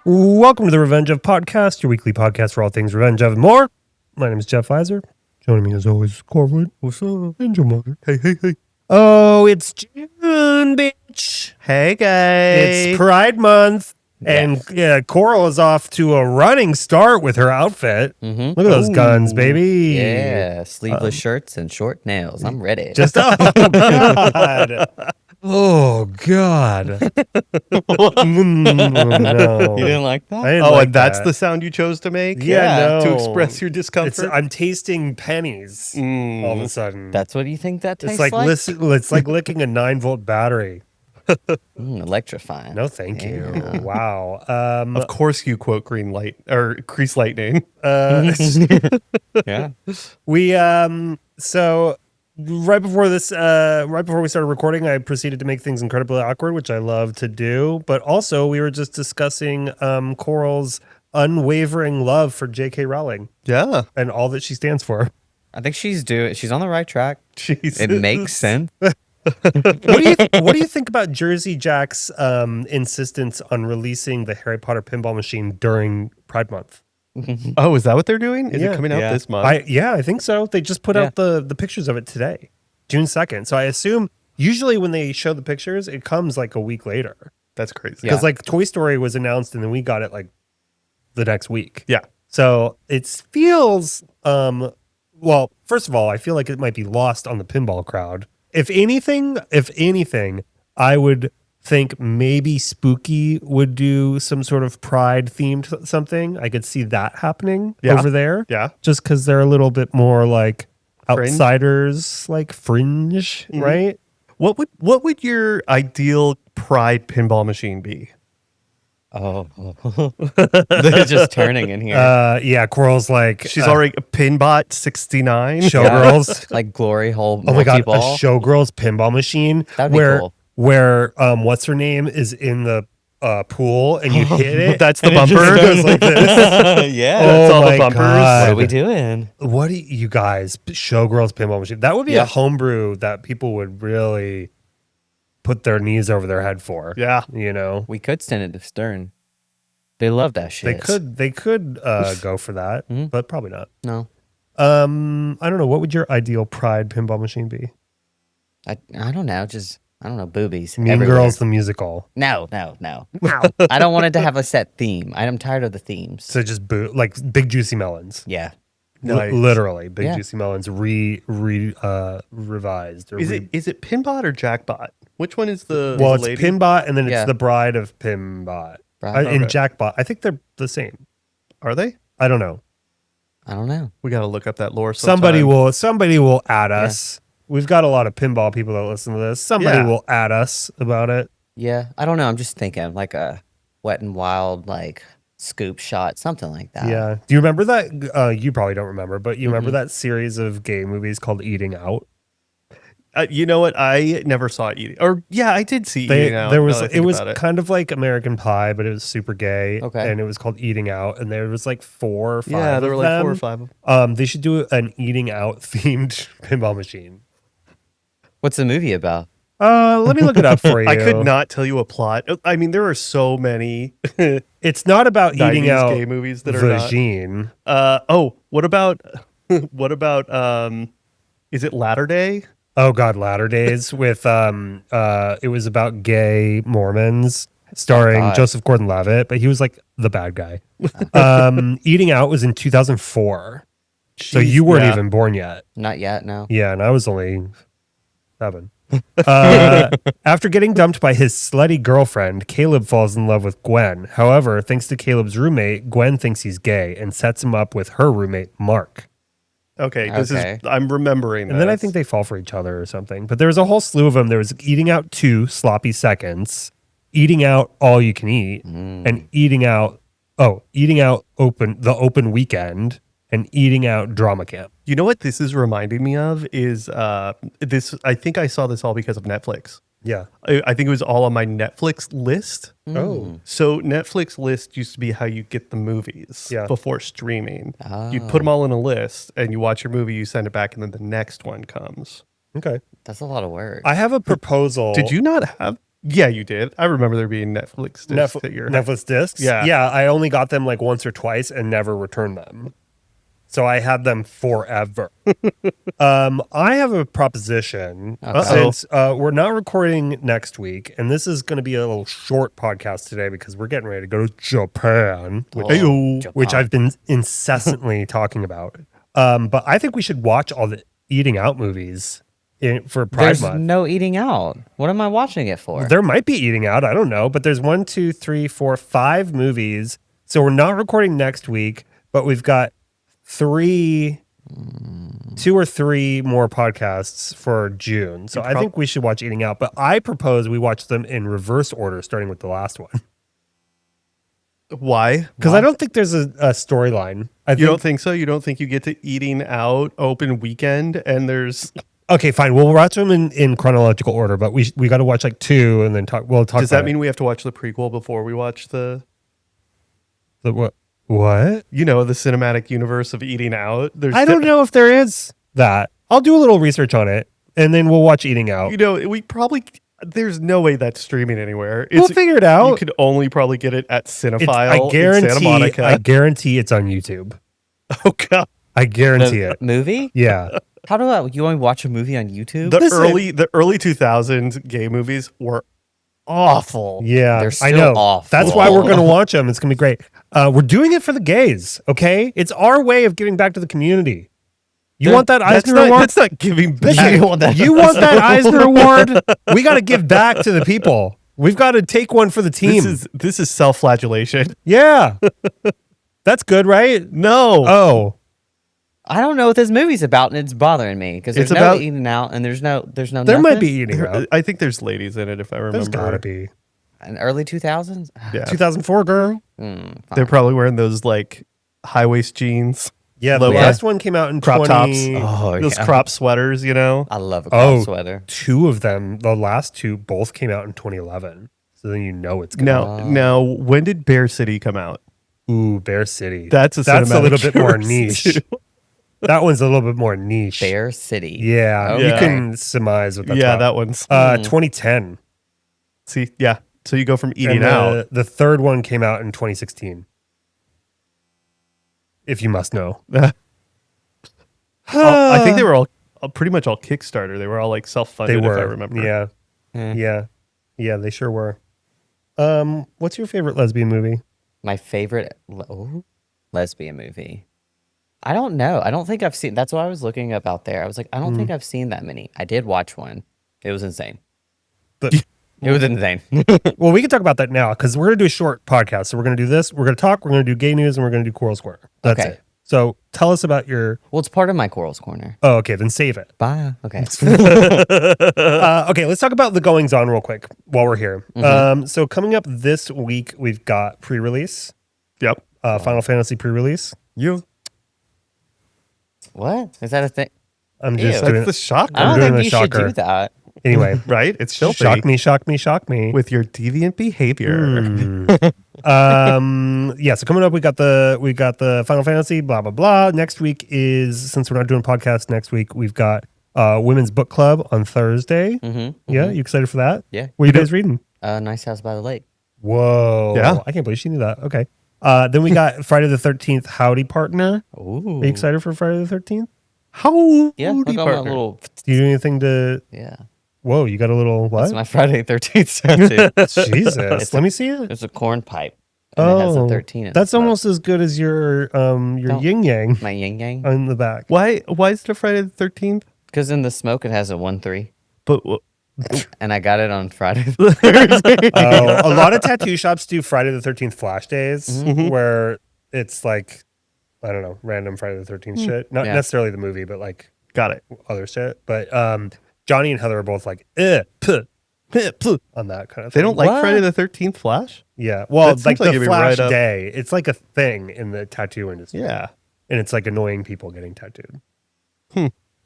Welcome to the Revenge of Podcast, your weekly podcast for all things Revenge of and more. My name is Jeff Weiser. Joining me as always, Corwin. What's up? Angel Mother. Hey. Oh, it's June, bitch. Hey, guys. It's Pride Month. Yes. And Coral is off to a running start with her outfit. Mm-hmm. Look at those guns, baby. Yeah, sleeveless shirts and short nails. I'm ready. Just, oh, God. Oh, God. You No. didn't like that? I didn't Oh, like and that's that. the sound you chose to make? Yeah, no. To express your discomfort? I'm tasting pennies all of a sudden. That's what you think that tastes It's like? it's like licking a 9-volt battery. Electrifying. No, thank you. Yeah. Wow. Of course you quote green light or crease lightning. Yeah. We so right before we started recording, I proceeded to make things incredibly awkward, which I love to do. But also, we were just discussing Coral's unwavering love for J.K. Rowling Yeah. and all that she stands for. I think she's on the right track. Jesus. It makes sense. What do you think about Jersey Jack's insistence on releasing the Harry Potter pinball machine during Pride Month? Oh, is that what they're doing? Is Yeah. it coming out Yeah. this month? I think so. They just put out the pictures of it today, June 2nd. So I assume usually when they show the pictures, it comes like a week later. That's crazy. Because like Toy Story was announced and then we got it like the next week. Yeah. So it feels, well, first of all, I feel like it might be lost on the pinball crowd. If anything, I would think maybe Spooky would do some sort of Pride themed something. I could see that happening over there. Yeah. Just because they're a little bit more like Fringe? outsiders, like fringe, right? What would your ideal Pride pinball machine be? Oh. They're just turning in here. Yeah, Coral's like She's already a Pinbot 69. Showgirls. Like glory hole Oh my god, a multi-ball. Showgirls pinball machine That'd be where cool. what's her name is in the pool and you hit it. That's the and it just bumper? goes like this. Yeah. That's all the my bumpers. God. What are we doing? What do you guys, Showgirls pinball machine? That would be Yeah. a homebrew that people would really put their knees over their head for. Yeah. You know? We could send it to Stern. They love that shit. They could go for that, but probably not. No. I don't know. What would your ideal Pride pinball machine be? I don't know. Just, I don't know, boobies. Mean everywhere. Girls the musical. No. I don't want it to have a set theme. I'm tired of the themes. So just like Big Juicy Melons. Yeah. Nice. Literally, Big Yeah. Juicy Melons revised. Or Is it Pinbot or Jackbot? Which one is the Well, it's lady? Pinbot, and then it's Yeah. the bride of Pinbot. Bride. And Okay. Jackbot. I think they're the same. Are they? I don't know. I don't know. We got to look up that lore Somebody sometime. will add us. We've got a lot of pinball people that listen to this. Somebody Yeah. will add us about it. Yeah. I don't know. I'm just thinking like a Wet and Wild, like scoop shot, something like that. Yeah. Do you remember that? You probably don't remember, but you remember that series of gay movies called Eating Out? You know what? I never saw Eating. Or yeah, I did see Eating Out. There now was that I it think was about kind of like American Pie, but it was super gay. Okay. And it was called Eating Out, and there was like 4 or 5. Yeah, there were of like them. 4 or 5 of them. They should do an Eating Out themed pinball machine. What's the movie about? Let me look it up for you. I could not tell you a plot. I mean, there are so many It's not about eating 90s out gay movies that are not. vagine. What about is it Latter Day? Oh God, Latter Days with it was about gay Mormons starring God. Joseph Gordon-Levitt, but he was like the bad guy. Eating Out was in 2004. So Jeez, you weren't yeah. even born yet. Not yet. No. Yeah, and I was only 7. After getting dumped by his slutty girlfriend, Caleb falls in love with Gwen. However, thanks to Caleb's roommate, Gwen thinks he's gay and sets him up with her roommate, Mark. Okay, Okay. I'm remembering. And then I think they fall for each other or something. But there was a whole slew of them. There was Eating Out 2, Sloppy Seconds, Eating Out All You Can Eat, and Eating Out Open Weekend, and Eating Out Drama Camp. You know what this is reminding me of is this. I think I saw this all because of Netflix. Yeah. I think it was all on my Netflix list. Oh. So Netflix list used to be how you get the movies Yeah. before streaming. Oh. You put them all in a list and you watch your movie, you send it back, and then the next one comes. Okay. That's a lot of work. I have a proposal. Did you not have Yeah, you did. I remember there being Netflix discs at your house. Netflix discs. Yeah. Yeah. I only got them like once or twice and never returned them. So I had them forever. I have a proposition. Since we're not recording next week, and this is going to be a little short podcast today because we're getting ready to go to Japan, which I've been incessantly talking about. But I think we should watch all the eating out movies for Pride There's Month. no eating out. What am I watching it for? There might be eating out. I don't know. But there's 1, 2, 3, 4, 5 movies. So we're not recording next week, but we've got 2 or 3 more podcasts for June. So I think we should watch Eating Out. But I propose we watch them in reverse order, starting with the last one. Why? Because I don't think there's a storyline. You don't think so? You don't think you get to Eating Out open weekend and there's... Okay, fine. We'll watch them in chronological order, but we got to watch like 2 and then talk. We'll talk. Does that mean we have to watch the prequel before we watch the what? What? You know, the cinematic universe of Eating Out? I don't know if there is that. I'll do a little research on it, and then we'll watch Eating Out. You know, we probably... There's no way that's streaming anywhere. We'll figure it out. You could only probably get it at Cinephile in Santa Monica. I guarantee it's on YouTube. Oh, God. I guarantee it. Movie? Yeah. How do you only watch a movie on YouTube? The early 2000s gay movies were awful. Yeah, They're still I know. awful. That's why we're going to watch them. It's going to be great. We're doing it for the gays, okay? It's our way of giving back to the community. You want that Eisner Award? That's not giving back. Listen, you want that Eisner Award? We got to give back to the people. We've got to take one for the team. This is self-flagellation. Yeah. That's good, right? No. Oh. I don't know what this movie's about, and it's bothering me because there's no eating out, and there's no. There nothing. might be eating out. I think there's ladies in it, if I remember. There's gotta be. In early 2000s. Yeah. 2004, girl. They're probably wearing those like high waist jeans. Yeah, the last one came out in crop 20... tops. Oh, Those crop sweaters, you know. I love a crop sweater. 2 of them, the last 2, both came out in 2011. So then you know it's good. Now, when did Bear City come out? Ooh, Bear City. That's a little bit more niche. That one's a little bit more niche. Bear City. Yeah, you can surmise what that's about. That one's 2010. See, yeah. So you go from Eating Out. The third one came out in 2016. If you must know. I think they were all pretty much all Kickstarter. They were all like self-funded, if I remember. Yeah. Yeah, they sure were. What's your favorite lesbian movie? My favorite lesbian movie. I don't know. I don't think I've seen. That's why I was looking up out there. I was like, I don't think I've seen that many. I did watch one. It was insane. It was insane. Well, we can talk about that now because we're going to do a short podcast. So we're going to do this. We're going to talk. We're going to do gay news, and we're going to do Coral Square. That's it. So tell us about your... Well, it's part of my Corals Corner. Oh, okay. Then save it. Bye. Okay. Okay, let's talk about the goings on real quick while we're here. So coming up this week, we've got pre-release. Yep. Final Fantasy pre-release. What? Is that a thing? I'm just Ew. doing That's the shock. I don't doing think the you shocker. should do that. Anyway. Right? It's filthy. Shock me. With your deviant behavior. So coming up we got the Final Fantasy, blah blah blah. Next week is, since we're not doing podcasts next week, we've got Women's Book Club on Thursday. Yeah, you excited for that? Yeah. What are you guys reading? Nice House by the Lake. Whoa. Yeah. I can't believe she knew that. Okay. Then we got Friday the 13th, Howdy Partner. Ooh. Are you excited for Friday the 13th? Yeah. Look on my little. Do you do anything to... Yeah. Whoa, you got a little what? That's my Friday the 13th tattoo. Jesus. Let me see it. It's a corn pipe. And it has a 13 in that's the almost as good as your yin yang my yin yang. on the back. Why is it a Friday the 13th? Because in the smoke it has a 1-3. But And I got it on Friday. A lot of tattoo shops do Friday the 13th flash days where it's like, I don't know, random Friday the 13th shit. Not necessarily the movie, but like got it. other shit. But Johnny and Heather are both like, on that kind of thing. They don't like What? Friday the 13th Flash? Yeah. Well, That like seems like the it'd be flash right up- day. It's like a thing in the tattoo industry. Yeah. And it's like annoying people getting tattooed.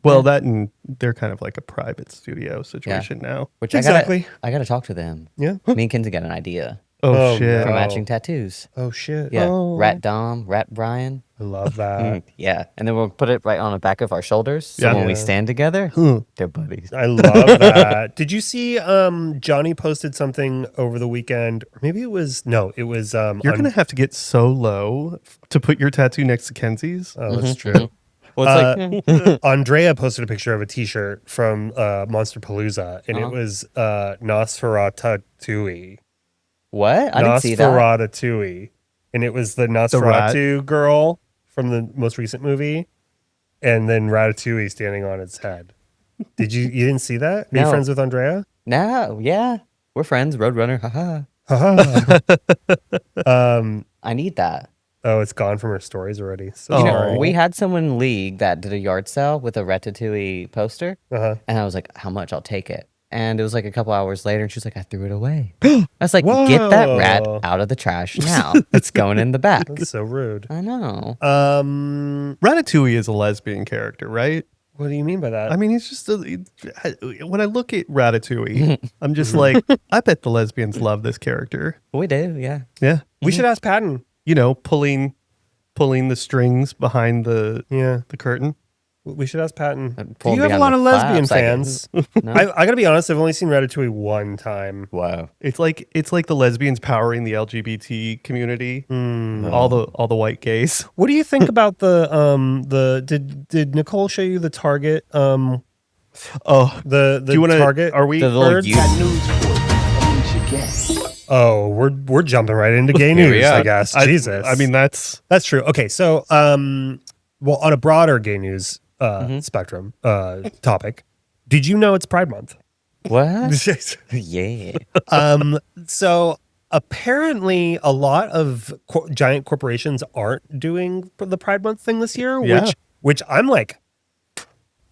Well, that and they're kind of like a private studio situation now. Which Exactly. I gotta talk to them. Yeah. Me and Kenzie got an idea Oh, Oh, shit. for no. matching tattoos. Oh, shit. Yeah. Oh. Rat Dom, Rat Brian. I love that. Yeah, and then we'll put it right on the back of our shoulders. So Yeah. when we Yeah. stand together, they're buddies. I love that. Did you see Johnny posted something over the weekend? Or maybe it was You're going to have to get so low to put your tattoo next to Kenzie's. Oh, that's true. Well, it's like, Andrea posted a picture of a t-shirt from Monster Palooza, and it was Nosferatu. what? I didn't see that. Nosferatu. And it was the Nosferatu girl from the most recent movie, and then Ratatouille standing on its head. You didn't see that? Are you No. friends with Andrea? No, yeah. We're friends, Roadrunner. Haha. I need that. Oh, it's gone from her stories already. So Oh. You sorry. know, we had someone in League that did a yard sale with a Ratatouille poster, Uh-huh. and I was like, how much? I'll take it. And it was like a couple hours later, and she was like, I threw it away. I was like, get that rat Whoa. out of the trash now. It's going in the back. That's so rude. I know. Ratatouille is a lesbian character, right? What do you mean by that? I mean, he's just when I look at Ratatouille, I'm just like, I bet the lesbians love this character. We do, yeah. Yeah, we should ask Patton. you know, pulling the strings behind the Yeah, curtain. we should ask Patton. Pull You have a behind lot the of lesbian flaps, I guess. fans. No? I gotta be honest. I've only seen Ratatouille one time. Wow. It's like the lesbians powering the LGBT community. Hmm. All the white gays. What do you think about the did Nicole show you the Target Oh, the do you want to? Target? Are we? The little birds? youth- Got news for you. That means you're gay. Oh, we're jumping right into gay Here we news, are. I guess. Jesus. I mean, that's that's true. Okay, so well, on a broader gay news spectrum topic, did you know it's Pride Month? What? Yeah. So apparently a lot of giant corporations aren't doing the Pride Month thing this year, Yeah. which I'm like,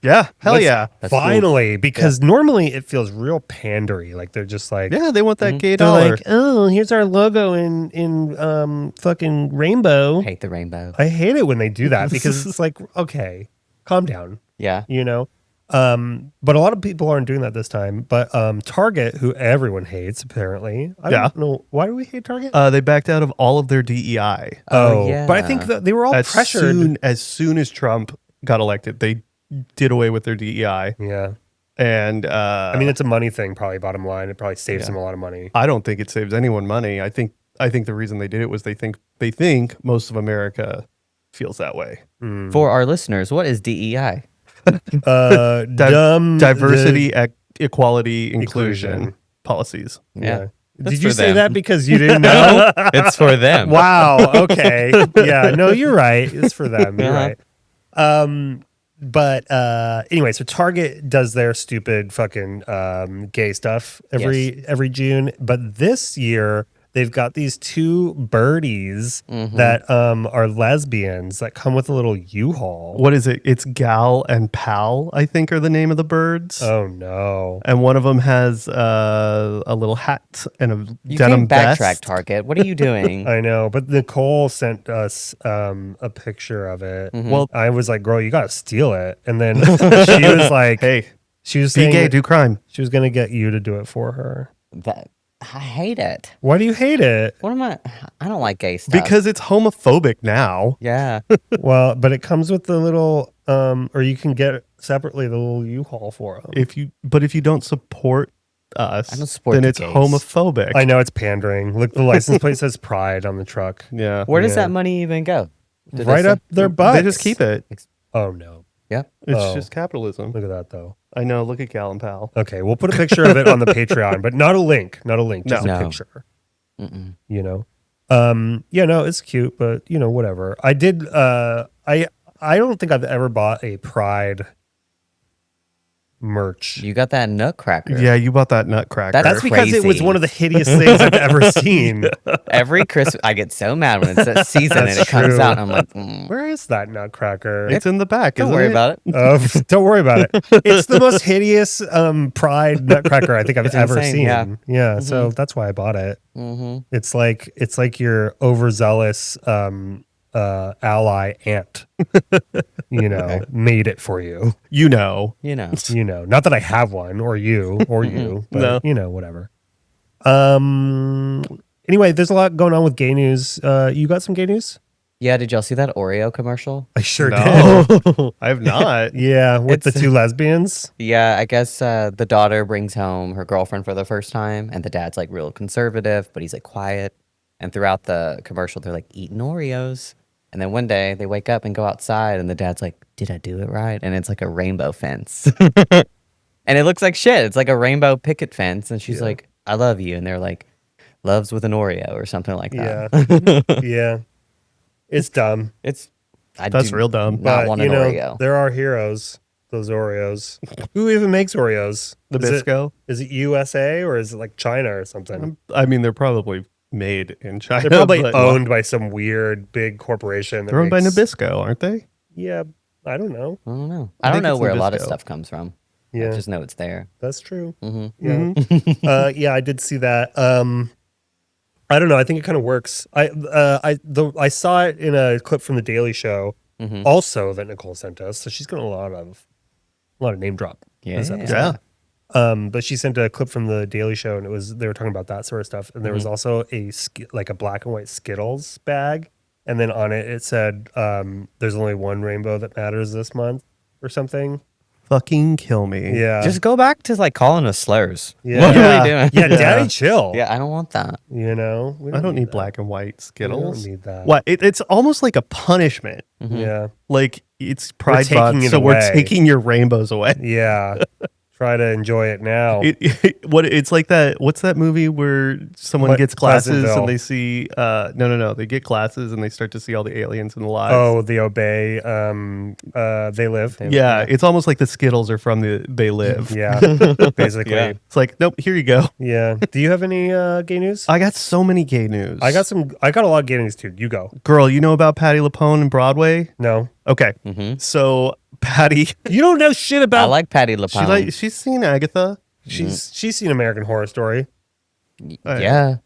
yeah, hell let's- yeah, That's cool. finally, because normally it feels real pandery. Like they're just like, yeah. They want that gay they're dollar. like, oh, here's our logo in fucking rainbow. Hate the rainbow. I hate it when they do that because it's like, okay, calm down, Yeah. you know? But a lot of people aren't doing that this time. But Target, who everyone hates, apparently. I Yeah. don't know. Why do we hate Target? They backed out of all of their DEI Oh, But I think that they were all as pressured. soon as Trump got elected. They did away with their DEI, Yeah. and I mean, it's a money thing, probably bottom line. It probably saves Yeah. them a lot of money. I don't think it saves anyone money. I think the reason they did it was they think most of America feels that way. For our listeners, what is DEI? Dumb Diversity, equality, inclusion Inclusion. policies. Yeah. That's Did you for say them. that because you didn't know? It's for them. Wow. Okay. Yeah. No, you're right. It's for them. You're Uh-huh. right. But anyway, so Target does their stupid fucking gay stuff every June, but this year they've got these two birdies that are lesbians that come with a little U-Haul. What is it? It's Gal and Pal, I think, are the name of the birds. Oh no. And one of them has a little hat and a You denim can't backtrack, vest. Target. What are you doing? I know, but Nicole sent us a picture of it. Well, I was like, "Girl, you gotta steal it." And then she was like, hey, she was be saying gay, that do crime. she was gonna get you to do it for her. That I hate it. Why do you hate it? What am I? I don't like gay stuff. Because it's homophobic now. yeah, Well, but it comes with the little, or you can get separately the little U-Haul for them. If you don't support us, I don't support then the it's gays. homophobic. I know it's pandering. Look, the license plate says Pride on the truck. Yeah. where does Yeah. that money even go? Do they Right say- up their butts. They just keep it. Oh no. Yeah. It's Oh. just capitalism. Look at that though. I know. Look at Gal and Pal. Okay, we'll put a picture of it on the Patreon, but not a link. Not a link, just No. a No. picture. Mm-mm. You know. Yeah, no, it's cute, but you know, whatever. I did I don't think I've ever bought a Pride merch. You got that nutcracker. Yeah, you bought that nutcracker. That's because it was crazy. one of the hideous things I've ever seen. Every Christmas, I get so mad when it's that season and That's it comes true. out. And I'm like, Where is that nutcracker? It's in the back. don't isn't worry it? about it. Don't worry about it. It's the most hideous Pride nutcracker I think I've It's ever insane, seen. yeah. So that's why I bought it. Mm-hmm. It's like your overzealous ally aunt, made it for you. You know. You know, Not that I have one or you, but No. whatever. Anyway, there's a lot going on with gay news. You got some gay news? Yeah, did y'all see that Oreo commercial? I sure did. No, I have not. Yeah, with the It's- two lesbians. Yeah, I guess the daughter brings home her girlfriend for the first time, and the dad's like real conservative, but he's like quiet. And throughout the commercial, they're like eating Oreos. And then one day they wake up and go outside, and the dad's like, "Did I do it right?" And it's like a rainbow fence. And it looks like shit. It's like a rainbow picket fence. And she's like, "I love you." And they're like, "Loves with an Oreo," or something like that. Yeah. It's dumb. That's real dumb. Not But, want you an know, Oreo. there are heroes, those Oreos. Who even makes Oreos? Nabisco. Is it USA or is it like China or something? I mean, they're probably made in China. They're probably but owned by some weird big corporation. That They're owned by makes- Nabisco, aren't they? Yeah, I don't know. I don't know. I I don't think know it's where a lot of Nabisco. stuff comes from. Yeah, I just know it's there. that's true. Hmm Yeah, yeah, I did see that. I don't know. I think it kind of works. I saw it in a clip from the Daily Show, also that Nicole sent us. So she's got a lot of name drop. this episode. Yeah. But she sent a clip from the Daily Show, and they were talking about that sort of stuff. And there was also like a black and white Skittles bag, and then on it said, "There's only one rainbow that matters this month," or something. Fucking kill me. Yeah, Just go back to like calling us slurs. Yeah. What Yeah. are we doing? yeah, Daddy, chill. Yeah, I don't want that. You know, we I don't need that. black and white Skittles. We don't need that. What? It's almost like a punishment. Yeah, Like it's Pride taking Month, it so we're away. taking your rainbows away. yeah. Try to enjoy it now. It's like that. What's that movie where someone What, gets glasses Pleasantville? and they see? No. They get glasses and they start to see all the aliens in the lives. Oh, the Obey. They live. yeah. It's almost like the Skittles are from the They Live. Yeah, basically. Yeah. It's like, nope. Here you go. Yeah. Do you have any gay news? I got so many gay news. I got a lot of gay news too. You go. Girl, you know about Patti LuPone and Broadway? No, Okay. So Patti, you don't know shit I about. like Patti LuPone. she's seen Agatha. She's seen American Horror Story. Yeah.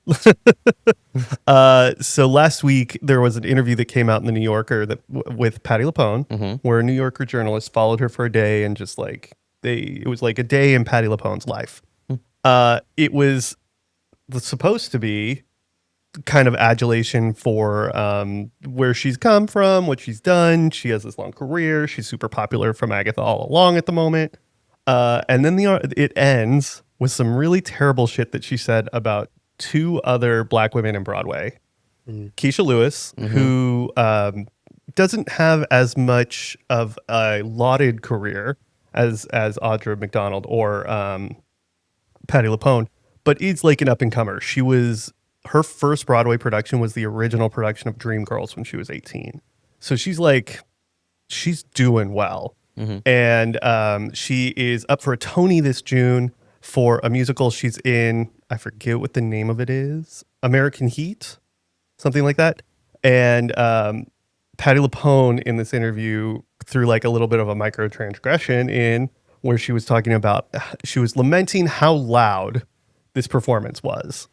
So last week there was an interview that came out in the New Yorker with Patti LuPone, where a New Yorker journalist followed her for a day and just like it was like a day in Patti LuPone's life. It was supposed to be kind of adulation for where she's come from, what she's done. She has this long career. She's super popular from Agatha all along at the moment. And then it ends with some really terrible shit that she said about two other black women in Broadway. Keisha Lewis, who doesn't have as much of a lauded career as Audra McDonald or Patti LuPone, but is like an up-and-comer. Her first Broadway production was the original production of Dreamgirls when she was 18. So she's doing well. And she is up for a Tony this June for a musical she's in. I forget what the name of it is. American Heat, something like that. And Patti LuPone in this interview threw like a little bit of a microtransgression in where she was talking about, she was lamenting how loud this performance was.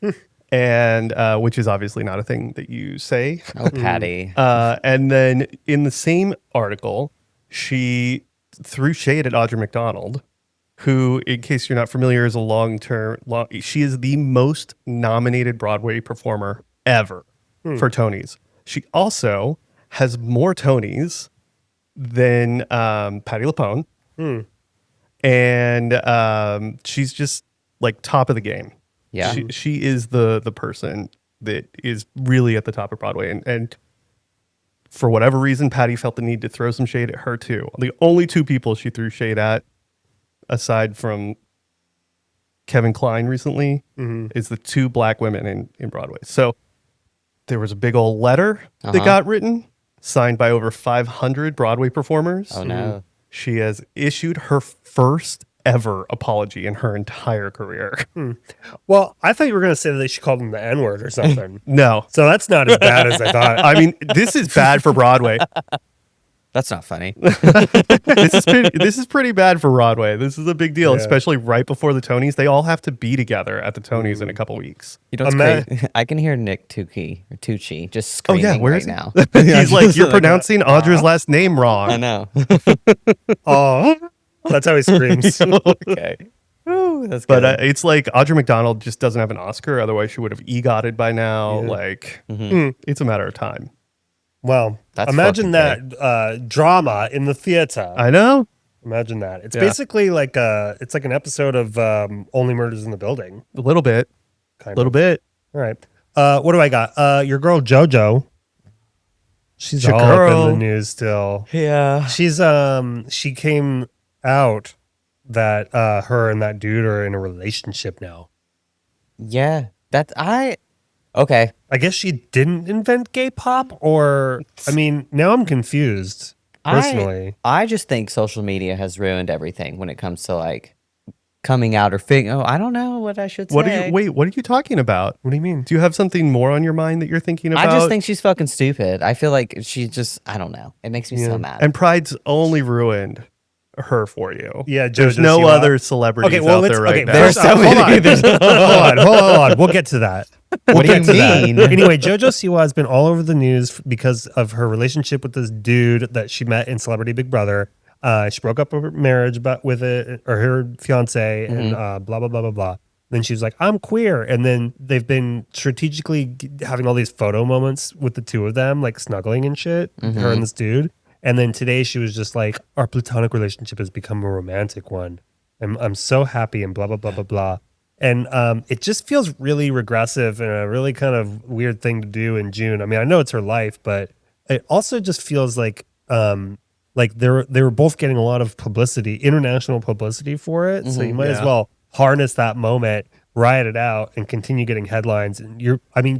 And which is obviously not a thing that you say. Oh, Patty. And then in the same article, she threw shade at Audra McDonald, who, in case you're not familiar, is she is the most nominated Broadway performer ever for Tonys. She also has more Tonys than Patti LuPone. And she's just like top of the game. Yeah. She is the person that is really at the top of Broadway. And for whatever reason, Patty felt the need to throw some shade at her too. The only two people she threw shade at, aside from Kevin Kline recently, is the two black women in Broadway. So there was a big old letter that got written, signed by over 500 Broadway performers. Oh, no. She has issued her first ever apology in her entire career. Well, I thought you were going to say that she called him the N-word or something. No. So that's not as bad as I thought. I mean, this is bad for Broadway. That's not funny. This is pretty bad for Broadway. This is a big deal, Yeah. especially right before the Tonys. They all have to be together at the Tonys in a couple weeks. You know what's Ima- crazy? I can hear Nick Tucci just screaming where right is he? now. He's like, you're pronouncing Audra's last name wrong. I know. Oh, that's how he screams. Okay. Ooh, that's good. But it's like Audra McDonald just doesn't have an Oscar. Otherwise, she would have EGOTed by now. Yeah. Like, it's a matter of time. Well, That's imagine fucking that drama in the theater. I know. Imagine that. It's Yeah. basically like it's like an episode of Only Murders in the Building. A little bit. Kind A little of. bit. All right. What do I got? Your girl Jojo. She's Your all up girl. in the news still. Yeah. She's she came out that her and that dude are in a relationship now. Yeah. Okay. I guess she didn't invent gay pop, or I mean, now I'm confused personally. I just think social media has ruined everything when it comes to like coming out or I don't know what I should say. What are you talking about? What do you mean? Do you have something more on your mind that you're thinking about? I just think she's fucking stupid. I feel like I don't know. It makes me so mad. And Pride's only ruined her for you. Yeah, there's Jojo no Siwa. other celebrities out there right now. There's so many. Hold on. We'll get to that. What do you mean? Anyway, Jojo Siwa has been all over the news because of her relationship with this dude that she met in Celebrity Big Brother. She broke up her marriage with her fiance, and blah blah blah blah blah. Then she was like, "I'm queer," and then they've been strategically having all these photo moments with the two of them, like snuggling and shit. Her and this dude. And then today she was just like, "Our platonic relationship has become a romantic one. I'm so happy," and blah blah blah blah blah. And it just feels really regressive and a really kind of weird thing to do in June. I mean, I know it's her life, but it also just feels like they were both getting a lot of publicity, international publicity for it. So you might as well harness that moment, riot it out, and continue getting headlines. And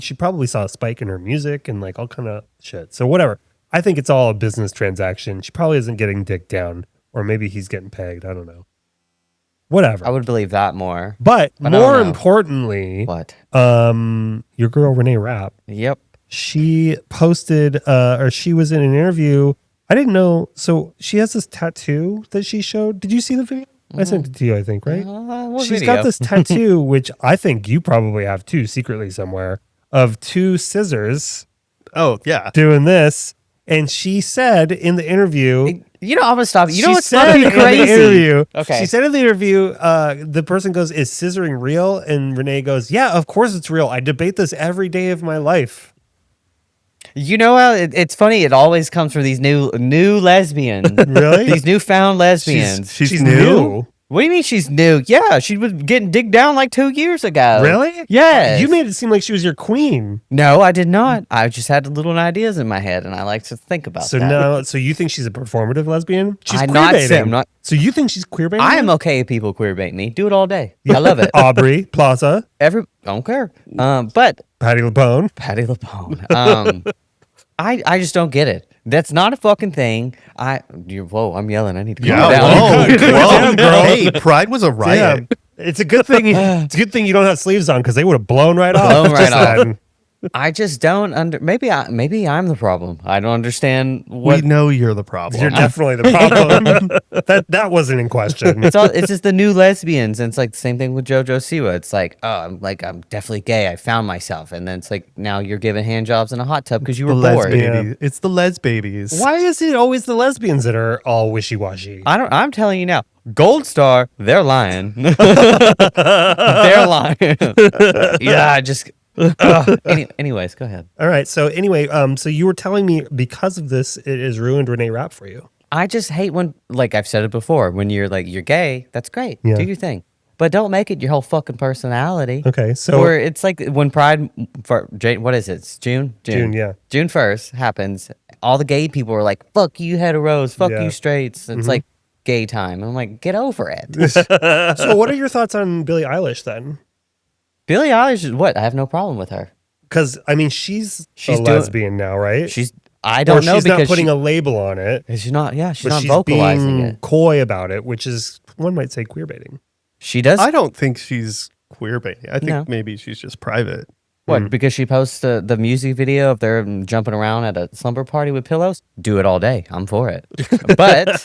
she probably saw a spike in her music and like all kind of shit. So whatever. I think it's all a business transaction. She probably isn't getting dicked down, or maybe he's getting pegged. I don't know. Whatever. I would believe that more. But I don't more know. importantly, What? your girl Renee Rapp, Yep. she posted, or she was in an interview. I didn't know. So she has this tattoo that she showed. Did you see the video? I sent it to you, I think, right? What She's video? got this tattoo, which I think you probably have too, secretly somewhere, of two scissors Oh, yeah. doing this. And she said in the interview, You know, I'm gonna stop. You know she what's said fucking in crazy? the interview, Okay. she said in the interview, the person goes, "Is scissoring real?" And Renee goes, "Yeah, of course it's real. I debate this every day of my life." You know how it's funny. It always comes from these new lesbians. Really? These newfound lesbians. She's new? What do you mean she's new? Yeah, she was getting digged down like 2 years ago. Really? Yes. You made it seem like she was your queen. No, I did not. I just had little ideas in my head, and I like to think about So that. now, so you think she's a performative lesbian? She's I'm queer not baiting. saying- I'm not- So you think she's queer baiting? I am okay if people queer bait me. Do it all day. I love it. Aubrey Plaza, I don't care. But Patti LuPone. Patti LuPone. I just don't get it. That's not a fucking thing. Whoa, I'm yelling. I need to calm down. Whoa, girl. Hey, Pride was a riot. Damn. It's a good thing. It's a good thing you don't have sleeves on because they would have blown right off. Blown right just off. then. I just don't maybe I'm the problem. I don't understand We what know you're the problem. You're definitely the problem. that wasn't in question. it's just the new lesbians, and it's like the same thing with Jojo Siwa. It's like, oh, I'm definitely gay. I found myself, and then it's like now you're giving hand jobs in a hot tub because you the were les bored. babies. It's the les babies. Why is it always the lesbians that are all wishy-washy? I'm telling you now, Gold Star, they're lying. They're lying. Yeah, I just. Anyways, go ahead. All right. So anyway, so you were telling me because of this, it has ruined Renee Rapp for you. I just hate when, like I've said it before, when you're like, you're gay, that's great. Yeah. Do your thing. But don't make it your whole fucking personality. Okay. So Or it's like when Pride, what is it? It's June? June, yeah. June 1st happens. All the gay people are like, fuck you heteros, fuck Yeah. you straights. It's like gay time. I'm like, get over it. so what are your thoughts on Billie Eilish then? Billie Eilish is what? I have no problem with her. Because I mean, she's a doing- lesbian now, right? I don't know she's because not putting a label on it, she's not, she's but not she's vocalizing being it. coy about it, which is one might say queer baiting. She does. I don't think she's queer baiting. I think No. maybe she's just private. What? Because she posts the music video of they're jumping around at a slumber party with pillows? Do it all day. I'm for it. But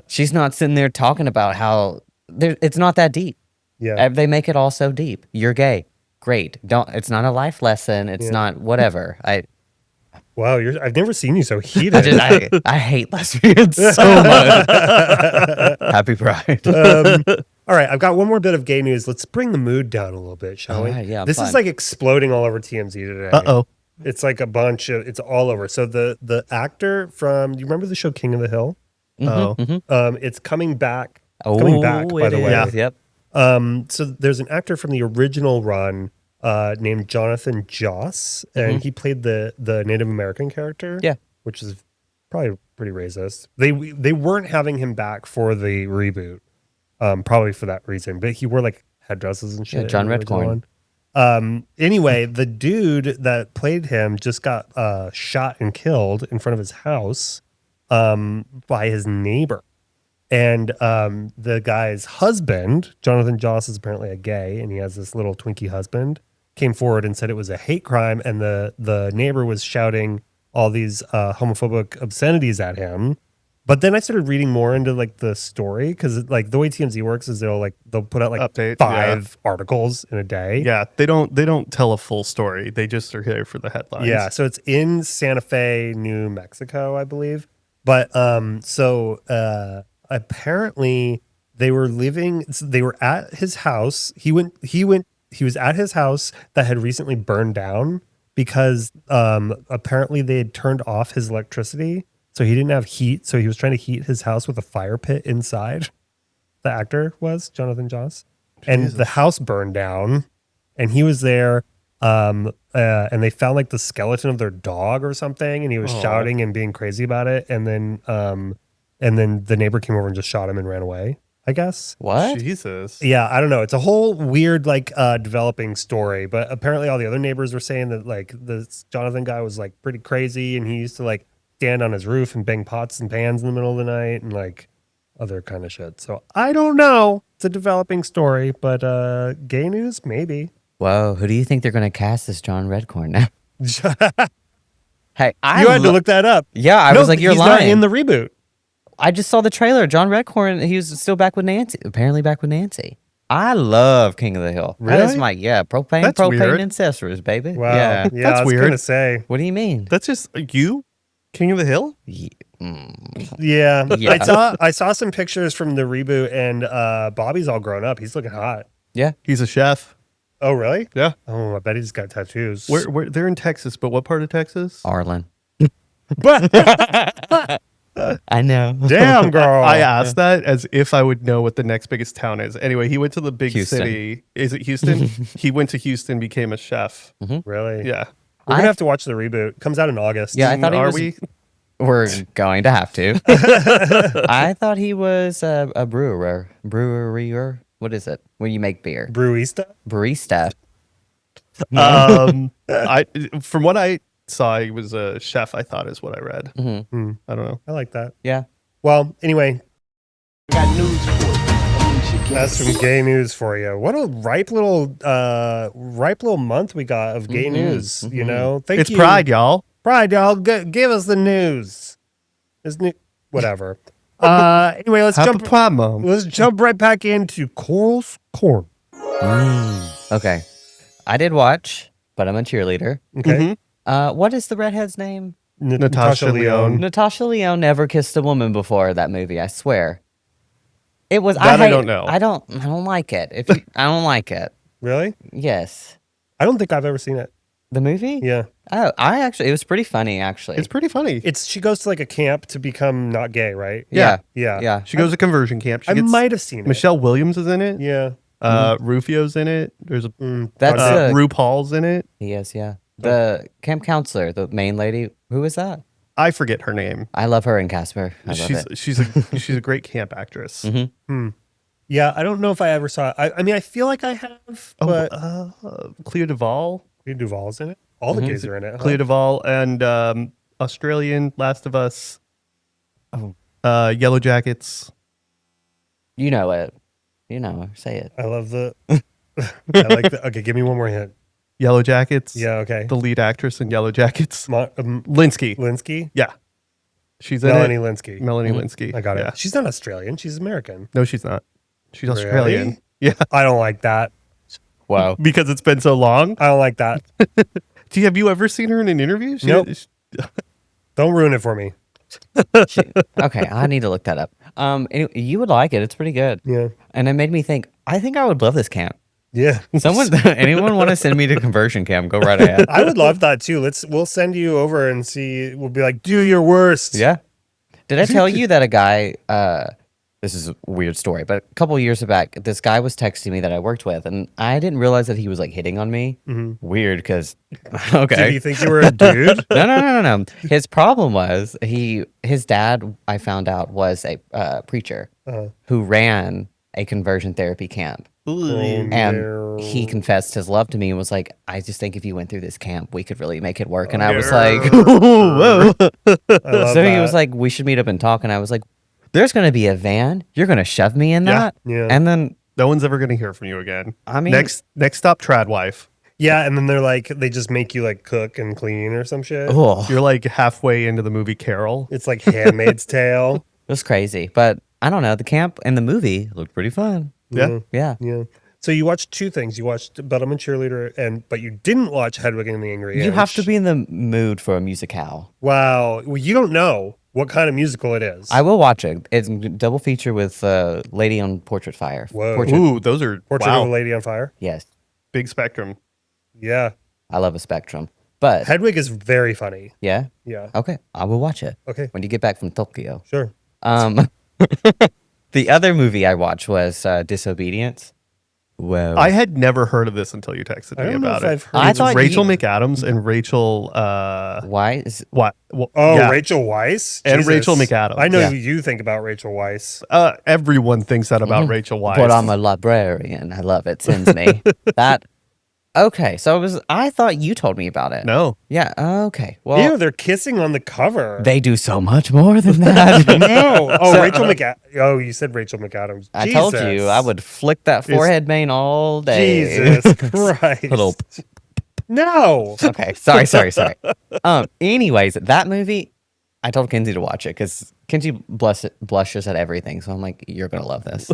she's not sitting there talking about how it's not that deep. Yeah. They make it all so deep. You're gay. Great. It's not a life lesson. It's not whatever. Wow, I've never seen you so heated. I hate lesbians so much. Happy Pride. All right, I've got one more bit of gay news. Let's bring the mood down a little bit, shall we? All right, yeah, I'm this is fine. like exploding all over TMZ today. Uh-oh. It's like a bunch of. It's all over. So the actor from. Do you remember the show King of the Hill? Oh, It's coming back. Oh, Coming back, by it the way. is, Yep. So there's an actor from the original run named Jonathan Joss, and he played the Native American character. Yeah. Which is probably pretty racist. They weren't having him back for the reboot, probably for that reason. But he wore like headdresses and shit. Yeah, John in the original Redcorn. one. Anyway, the dude that played him just got shot and killed in front of his house by his neighbor. And the guy's husband, Jonathan Joss, is apparently a gay, and he has this little Twinkie husband, came forward and said it was a hate crime, and the neighbor was shouting all these homophobic obscenities at him. But then I started reading more into like the story, because like the way TMZ works is they'll put out like Update, 5 articles in a day. yeah. They don't tell a full story. They just are here for the headlines. Yeah, so it's in Santa Fe, New Mexico, I believe. But apparently they were at his house. He was at his house that had recently burned down because apparently they had turned off his electricity, so he didn't have heat, so he was trying to heat his house with a fire pit inside. The actor was Jonathan Joss. And the house burned down and he was there. And they found like the skeleton of their dog or something, and he was shouting and being crazy about it. And then the neighbor came over and just shot him and ran away, I guess. What? Jesus. Yeah, I don't know. It's a whole weird like developing story, but apparently all the other neighbors were saying that like this Jonathan guy was like pretty crazy, and he used to like stand on his roof and bang pots and pans in the middle of the night and like other kind of shit. So I don't know. It's a developing story, but gay news maybe. Whoa, who do you think they're going to cast as John Redcorn now? Hey, You had to look that up. Yeah, I was like, you're he's lying. not in the reboot. I just saw the trailer. John Redcorn, he was still back with Nancy. Apparently back with Nancy. I love King of the Hill. That is Really? my, propane, That's weird. incestuous, baby. Wow. Yeah. Yeah, That's I was weird. gonna say. What do you mean? That's just you, King of the Hill. Yeah. Yeah. I saw some pictures from the reboot, and Bobby's all grown up. He's looking hot. Yeah. He's a chef. Oh, really? Yeah. Oh, I bet he's got tattoos. Where they're in Texas, but what part of Texas? Arlen. But I know. damn, girl. I asked that as if I would know what the next biggest town is. Anyway, he went to the big Houston. city. Is it Houston? He went to Houston, became a chef. Really? Yeah. We're gonna have to watch the reboot. Comes out in August. Yeah, I thought he Are was. we? We're going to have to. I thought he was a brewer. Brewer. What is it? When you make beer. Brewista. Barista. From what I saw, he was a chef. I thought is what I read. Mm-hmm. I don't know. I like that. Yeah. Well, anyway, I got news for you. I need you to that's guess. some gay news for you. What a ripe little month we got of gay news. You know, thank It's you. Pride, y'all. Pride, y'all. Give us the news. It's new. Whatever. Anyway, let's Happy jump. Pride, Mom. Let's jump right back into Coral's Corn. Okay. I did watch, but I'm a cheerleader. Okay. What is the redhead's name? Natasha Lyonne. Natasha Lyonne never kissed a woman before that movie. I swear. It was. That I don't know. I don't like it. I don't like it. Really? Yes. I don't think I've ever seen it. The movie? Yeah. Oh, it was pretty funny actually. It's pretty funny. She goes to like a camp to become not gay, right? Yeah. Yeah. Yeah. She goes to conversion camp. She I gets, might have seen it. Michelle Williams is in it. Yeah. Rufio's in it. There's a That's RuPaul's in it. Yes, yeah. The camp counselor, the main lady, who is that? I forget her name. I love her in Casper. I love it. She's a great camp actress. Yeah. I don't know if I ever saw it. I mean, I feel like I have, but Clea Duvall. Clea Duvall's in it. All the gays are in it. Huh? Clea Duvall and Australian Last of Us. Oh. Yellow Jackets. You know it. You know her. Say it. I love the. I like the. Okay, give me one more hint. Yellow Jackets. Yeah. Okay. The lead actress in Yellow Jackets. Linsky. Linsky. Yeah. She's in Melanie it. Linsky. Melanie Linsky. I got it. Yeah. She's not Australian. She's American. No, she's not. She's Really? Australian. Yeah. I don't like that. Wow. Because it's been so long. I don't like that. Have you ever seen her in an interview? Nope. Don't ruin it for me. Okay, I need to look that up. Anyway, you would like it. It's pretty good. Yeah. And it made me think, I think I would love this camp. Yeah. Anyone want to send me to conversion camp? Go right ahead. I would love that too. We'll send you over and see. We'll be like, do your worst. Yeah. Did I tell you that a guy, this is a weird story, but a couple of years back, this guy was texting me that I worked with, and I didn't realize that he was like hitting on me. Weird, because, okay. Did you think you were a dude? No. His problem was his dad, I found out, was a preacher who ran a conversion therapy camp. And he confessed his love to me and was like, I just think if you went through this camp, we could really make it work. And I was like, whoa. So he was like, we should meet up and talk. And I was like, there's going to be a van. You're going to shove me in that? Yeah. And then No one's ever going to hear from you again. I mean, next stop, trad wife. Yeah, and then they're like, they just make you like cook and clean or some shit. oh, You're like halfway into the movie Carol. It's like Handmaid's Tale. it was crazy. But I don't know. The camp and the movie looked pretty fun. Yeah. Yeah. Yeah. So you watched two things. You watched Bellum and Cheerleader, but you didn't watch Hedwig and the Angry Inch. You have to be in the mood for a musicale. Wow. Well, you don't know what kind of musical it is. I will watch it. It's a double feature with Lady on Portrait Fire. Whoa. Portrait. Ooh, those are Portrait wow. of a Lady on Fire. Yes. Big spectrum. Yeah. I love a spectrum. But Hedwig is very funny. yeah. Yeah. Okay. I will watch it. Okay. When you get back from Tokyo. Sure. The other movie I watched was Disobedience. Whoa. I had never heard of this until you texted I me don't know about if it. I've heard. I It's thought Rachel you- McAdams and Rachel Why is what? Oh, yeah. Rachel Weisz And Jesus. Rachel McAdams. I know Yeah. you think about Rachel Weisz. Everyone thinks that about Rachel Weisz. But I'm a librarian. I love it. Sends me. That okay. So I thought you told me about it. No. Yeah. Okay. Well, Ew, they're kissing on the cover. they do so much more than that. no. Oh, Rachel McAdams. Oh, you said Rachel McAdams. I told you Jesus. I would flick that forehead mane all day. Jesus Christ. Little. No. Okay. Sorry. Anyways, that movie, I told Kenzie to watch it because Kenzie blushes at everything. So I'm like, you're gonna love this.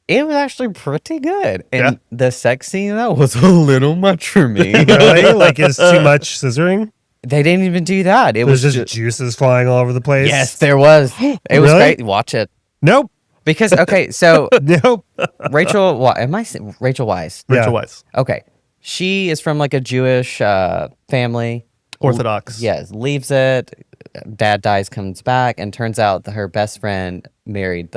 It was actually pretty good, and the sex scene though was a little much for me. Really? Like, is too much scissoring? They didn't even do that. It There's was just juices flying all over the place. yes, there was. It was Really? great. Watch it Nope. because okay, so Nope. Rachel, Rachel Weisz? Yeah. Rachel Weisz. Okay, she is from like a Jewish family. Orthodox. Yes, leaves it. Dad dies, comes back, and turns out that her best friend married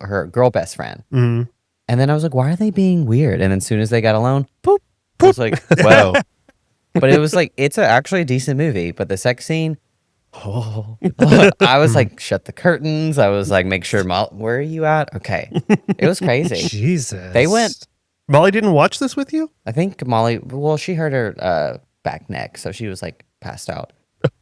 her girl best friend. Mm-hmm. And then I was like, why are they being weird? And then as soon as they got alone, poop. I was like, whoa. But it was like, it's actually a decent movie. But the sex scene, I was like, shut the curtains. I was like, make sure, where are you at? Okay. It was crazy. Jesus. They went, Molly didn't watch this with you? I think Molly, well, she hurt her back neck. So she was like passed out.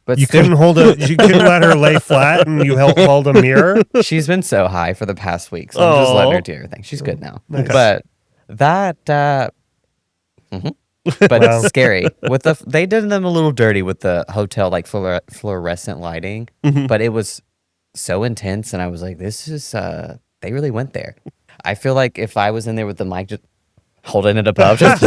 But You still, couldn't you couldn't let her lay flat and you held a mirror? she's been so high for the past week. So I'm just letting her do everything. She's good now. But that, but Wow. it's scary. They did them a little dirty with the hotel like fluorescent lighting, but it was so intense, and I was like, "This is they really went there." I feel like if I was in there with the mic just holding it above, just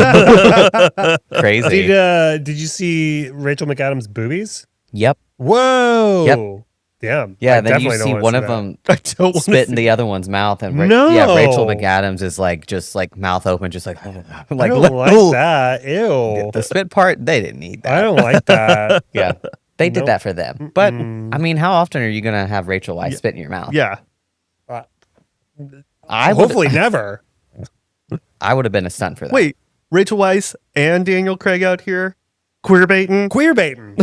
crazy. Did you see Rachel McAdams' boobies? Yep. Whoa. Yep. Damn. Yeah. I Then you definitely don't see wanna one see of that. them I don't want to spit in the other one's mouth, and No. yeah, Rachel McAdams is like just like mouth open, just like I like don't like that. Ew. the spit part. They didn't need that. I don't like that. Yeah, they did Nope. that for them. But I mean, how often are you gonna have Rachel Weisz spit in your mouth? Yeah. I would, Hopefully never. I would have been a stunt for that. Wait, Rachel Weisz and Daniel Craig out here queer baiting? Queer baiting.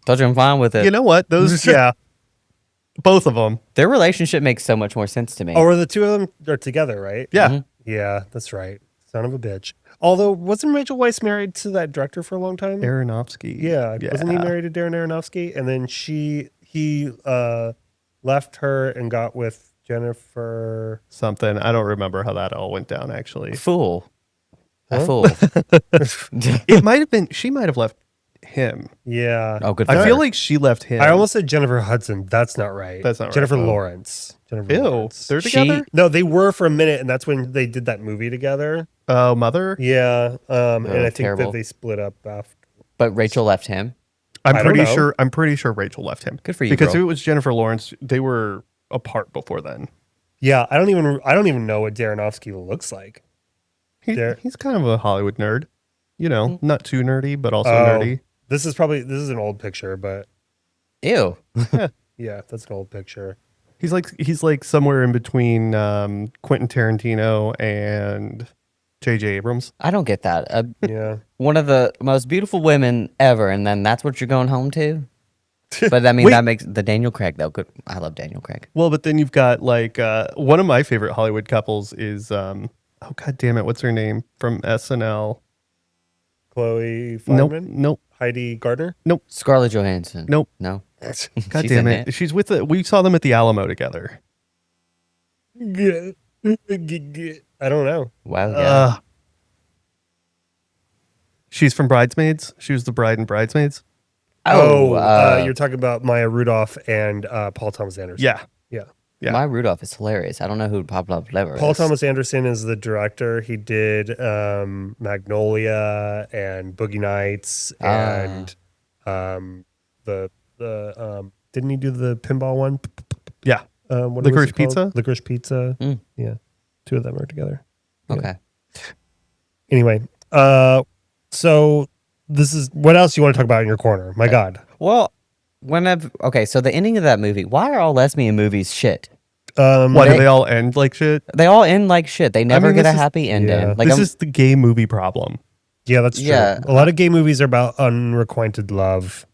Told you I'm fine with it. You know what? Those, yeah. Both of them. Their relationship makes so much more sense to me. Oh, or the two of them are together, right? Yeah. Yeah, that's right. Son of a bitch. Although, wasn't Rachel Weisz married to that director for a long time? Aronofsky. Yeah. Wasn't he married to Darren Aronofsky? And then he left her and got with Jennifer. Something. I don't remember how that all went down, actually. Fool. A Huh? fool. It might have been, she might have left him. Yeah. Oh, good for I her. feel like she left him. I almost said Jennifer Hudson. That's not right. That's not right. Jennifer Oh. Lawrence. Jennifer Ew. Lawrence. They're She- together? No, they were for a minute, and that's when they did that movie together. Oh, Mother? Yeah. And I think terrible. that they split up after. But Rachel left him. I'm I don't pretty know. sure. I'm pretty sure Rachel left him. Good for you, Because girl. if it was Jennifer Lawrence, they were apart before then. Yeah, I don't even know what Darren Aronofsky looks like. He's kind of a Hollywood nerd. You know, not too nerdy, but also nerdy. This is an old picture, but Ew. yeah, that's an old picture. He's like somewhere in between Quentin Tarantino and J.J. Abrams. I don't get that. Yeah. One of the most beautiful women ever, and then that's what you're going home to? But I mean, Wait. that makes the Daniel Craig, though. Good. I love Daniel Craig. Well, but then you've got like one of my favorite Hollywood couples is oh god damn it, what's her name from SNL? Chloe Nope, Fineman? nope, Heidi Gardner? Scarlett Johansson. nope. No. God She's damn in it. She's with we saw them at the Alamo together. I don't know. Wow. Yeah. She's from Bridesmaids. She was the bride in Bridesmaids. You're talking about Maya Rudolph and Paul Thomas Anderson. Yeah. Yeah. Maya Rudolph is hilarious. I don't know who Pablo Lever is. Paul Thomas Anderson is the director. He did Magnolia and Boogie Nights and the didn't he do the pinball one? Yeah. What Licorice was it called? Pizza? Licorice Pizza. Yeah. Two of them are together. Okay. Anyway, so this is what else you want to talk about in your corner? My God. Well, so the ending of that movie, why are all lesbian movies shit? Why do they all end like shit? They all end like shit. They never get a this is- happy ending. yeah. Like This is the gay movie problem. Yeah, that's true. Yeah. A lot of gay movies are about unrequited love.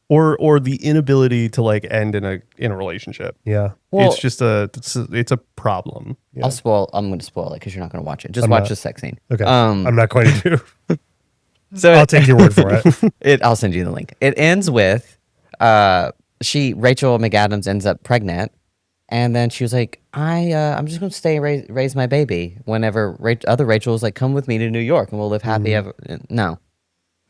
Or the inability to like end in a relationship. Yeah. well, It's just it's a problem. Yeah. I'm going to spoil it because you're not going to watch it. Just I'm watch not. the sex scene. Okay. I'm not going to. So I'll take your word for it. I'll send you the link. It ends with Rachel McAdams ends up pregnant, and then she was like, I'm just gonna stay and raise my baby. Whenever other Rachel was like, come with me to New York and we'll live happy ever. No,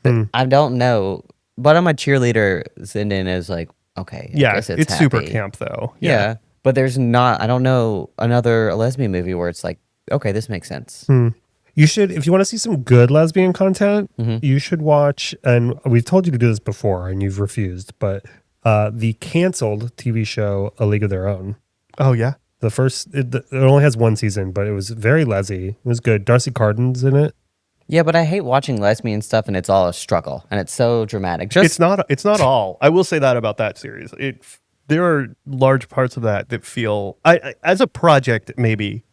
I don't know. But I'm a cheerleader. Zendin is like, okay, I Yeah, guess it's super happy. camp though. Yeah, but there's not. I don't know another lesbian movie where it's like, okay, this makes sense. You should, if you want to see some good lesbian content, you should watch, and we've told you to do this before and you've refused, but the canceled TV show A League of Their Own. Oh yeah. The first, it only has one season, but it was very lesy. It was good. Darcy Carden's in it. Yeah, but I hate watching lesbian stuff and it's all a struggle and it's so dramatic. It's not all. I will say that about that series. There are large parts of that feel I as a project maybe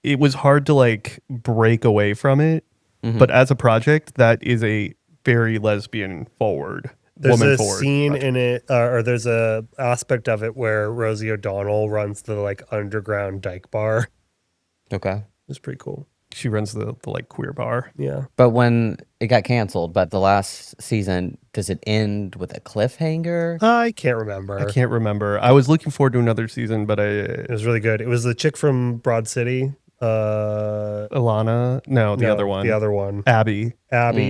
it was hard to like break away from it, but as a project that is a very lesbian forward. There's a forward scene project. in it, or there's a aspect of it where Rosie O'Donnell runs the like underground dyke bar. Okay. It's pretty cool. She runs the like queer bar. Yeah. But when it got canceled, but the last season, does it end with a cliffhanger? I can't remember. I can't remember. I was looking forward to another season, but It was really good. It was the chick from Broad City. Alana, the other one. The other one. Abby.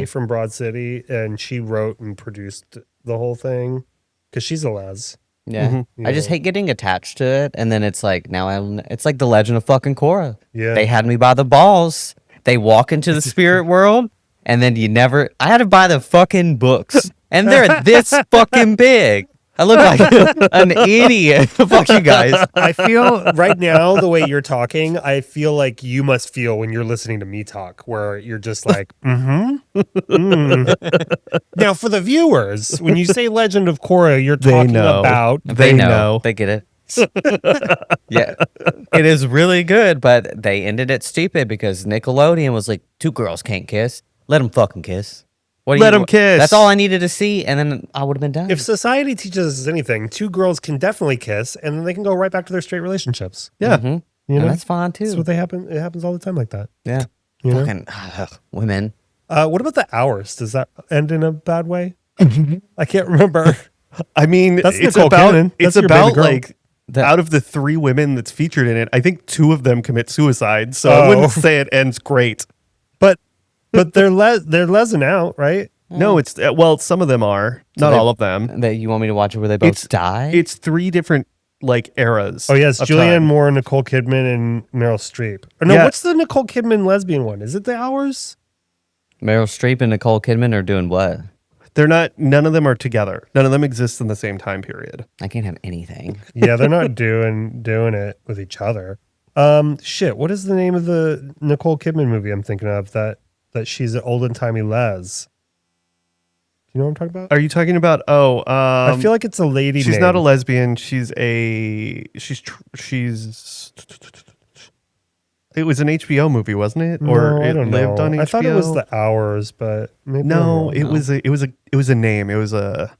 From Broad City, and she wrote and produced the whole thing because she's a les. Yeah. I just hate getting attached to it. And then it's like, it's like the legend of fucking Korra. Yeah. They had me by the balls. They walk into the spirit world. And then I had to buy the fucking books. And they're this fucking big. I look like an idiot. Fuck you guys. I feel right now, the way you're talking, I feel like you must feel when you're listening to me talk, where you're just like, Now, for the viewers, when you say Legend of Korra, you're talking know. about. They know. They get it. Yeah. It is really good, but they ended it stupid because Nickelodeon was like, 2 girls can't kiss. Let them fucking kiss. Let them kiss. That's all I needed to see, and then I would have been done. If society teaches us anything, 2 girls can definitely kiss, and then they can go right back to their straight relationships. Yeah. You and know, that's fine too. that's what it happens all the time like that. Yeah. You know? Fucking women. What about the hours? Does that end in a bad way? I can't remember. I mean, That's it's Nicole about Kidman. it's That's your baby about girl. like out of the 3 women that's featured in it, I think 2 of them commit suicide. So I Oh. wouldn't say it ends great. But they're lesing out, right? No, it's some of them are, not they- all of them. That you want me to watch it where they both die? It's 3 different like eras. Oh yes, of Julianne time. Moore, Nicole Kidman, and Meryl Streep. Or no, Yeah. what's the Nicole Kidman lesbian one? Is it the hours? Meryl Streep and Nicole Kidman are doing what? They're not. None of them are together. None of them exist in the same time period. I can't have anything. Yeah, they're not doing it with each other. Shit. What is the name of the Nicole Kidman movie I'm thinking of that she's an old and timey les? You know what I'm talking about? Are you talking about? I feel like it's a lady. She's name. not a lesbian. She's. It was an HBO movie, wasn't it? Or I it don't lived know. on HBO. I thought it was The Hours, but maybe No, I'm it wrong. was a name. It was a.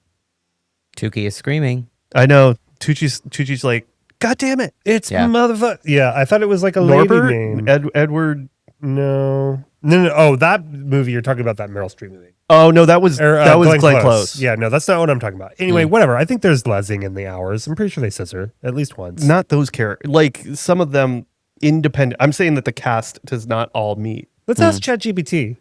Tukey is screaming. I know. Tucci's like, God damn it! It's Yeah. motherfucker. Yeah, I thought it was like a Norbert, lady name. Edward. No. Oh, that movie you're talking about, that Meryl Streep movie. Oh no, that was Glenn Close. Yeah, no, that's not what I'm talking about. Anyway, whatever. I think there's lesing in The Hours. I'm pretty sure they scissor at least once. Not those characters. Like some of them independent. I'm saying that the cast does not all meet. Let's ask ChatGPT.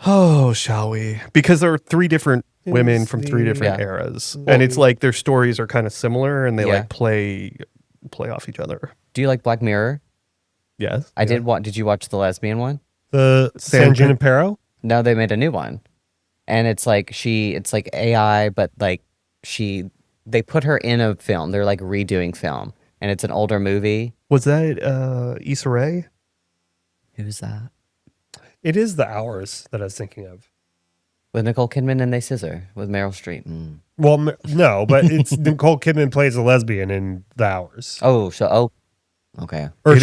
Oh, shall we? Because there are three different women from three different eras, and it's like their stories are kind of similar, and they like play off each other. Do you like Black Mirror? Yes, I did. Did you watch the lesbian one? The San Junipero? No, they made a new one, and it's like AI, but like they put her in a film. They're like redoing film, and it's an older movie. Was that Issa Rae? Who's that? It is The Hours that I was thinking of. With Nicole Kidman and they scissor with Meryl Streep. Well, no, but it's Nicole Kidman plays a lesbian in The Hours. Okay. Or It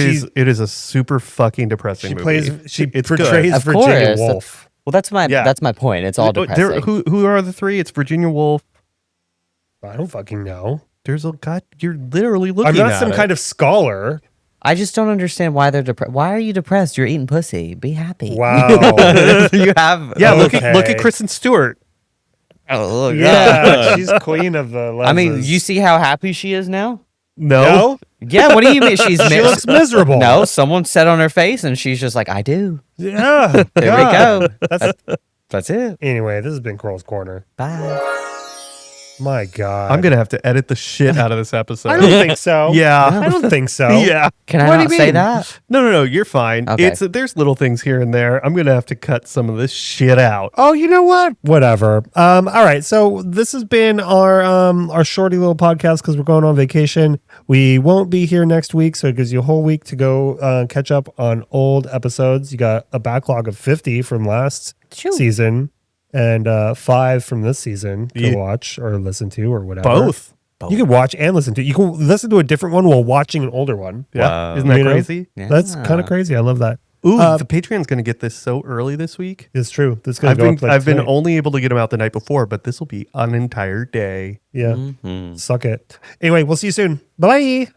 is a super fucking depressing movie. It's portrays good. Virginia Of course. Woolf. Well, that's my point. It's all depressing. Who are the three? It's Virginia Woolf. I don't fucking know. There's a God. You're literally looking. I'm not at some it. kind of scholar. I just don't understand why they're depressed. Why are you depressed? You're eating pussy. Be happy. Wow. You have. Yeah, Okay. look at Kristen Stewart. Oh, Yeah, she's queen of the leses. I mean, you see how happy she is now? No? Yeah, what do you mean? She looks miserable. No, someone said on her face and she's just like, I do. Yeah. There we go. That's, That's it. anyway, this has been Coral's Corner. Bye. My God. I'm gonna have to edit the shit out of this episode. I don't think so. Yeah. I don't think so. Yeah. Can I What do not you say mean? that? No, you're fine. Okay. There's little things here and there. I'm gonna have to cut some of this shit out. Oh, you know what? Whatever. All right. So this has been our shorty little podcast because we're going on vacation. We won't be here next week, so it gives you a whole week to go catch up on old episodes. You got a backlog of 50 from last season and 5 from this season to watch or listen to or whatever. Both. You can watch and listen to. You can listen to a different one while watching an older one. Yeah. Wow. Isn't that You know? crazy? Yeah. That's kind of crazy. I love that. Ooh, the Patreon's gonna get this so early this week. It's true. This is gonna go up like I've been tonight. only able to get them out the night before, but this will be an entire day. Yeah. Suck it. Anyway, we'll see you soon. Bye.